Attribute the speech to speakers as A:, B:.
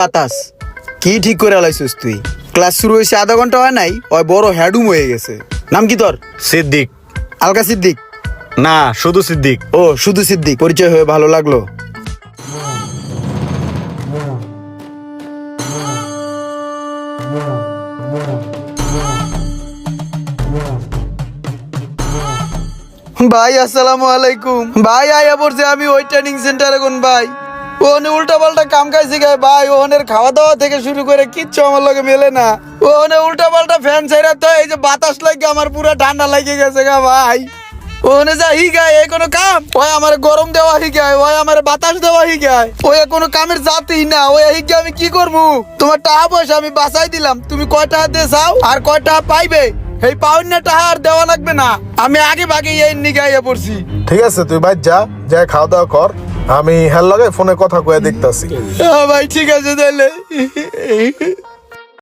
A: বাতাস কি ঠিক করে আলাইছিস তুই? ক্লাস শুরু হয়েছে আধা ঘন্টা হয় নাই, ওই বড় হ্যাডুম হয়ে গেছে। নাম কি তোর?
B: সিদ্দিক।
A: আলকা সিদ্দিক?
B: না, শুধু সিদ্দিক।
A: ও শুধু সিদ্দিক, পরিচয় হয়ে ভালো লাগলো। ভাই আসসালামু আলাইকুম। ভাই আয়া পড়ছে, আমি ওই ট্রেনিং সেন্টারে কোন ভাই ওখানে উল্টা পাল্টা কাম কাজ শিখায় ভাই। ওখানের খাওয়া দাওয়া থেকে শুরু করে কিচ্ছু আমার লগে মেলে না। ওখানে উল্টা পাল্টা ফ্যান ছাইরা তো এই যে বাতাস লাগে আমার পুরো ঠান্ডা লাগে গেছে গা ভাই। ওখানে যা হিগায় এই কোনো কাম? ওই আমার গরম দেওয়া হিগায়, ওই আমার বাতাস দেওয়া হিগায়, ওই কোনো কামের জাতি না। ওই হিগে আমি কি করবো? তোমার টাকা পয়সা আমি বাঁচাই দিলাম, তুমি কয় টাকা দিয়ে চাও আর কয় টাকা পাইবে? এই পাউন না টাকা আর দেওয়া লাগবে না, আমি আগে ভাগে এই নিগাইয়া পড়ছি।
C: ঠিক আছে, তুই বাইর যা, যা খাওয়া দাওয়া কর। আমি হেল লাগে ফোনে কথা কয়ে দেখতাছি।
A: ভাই ঠিক আছে তাহলে।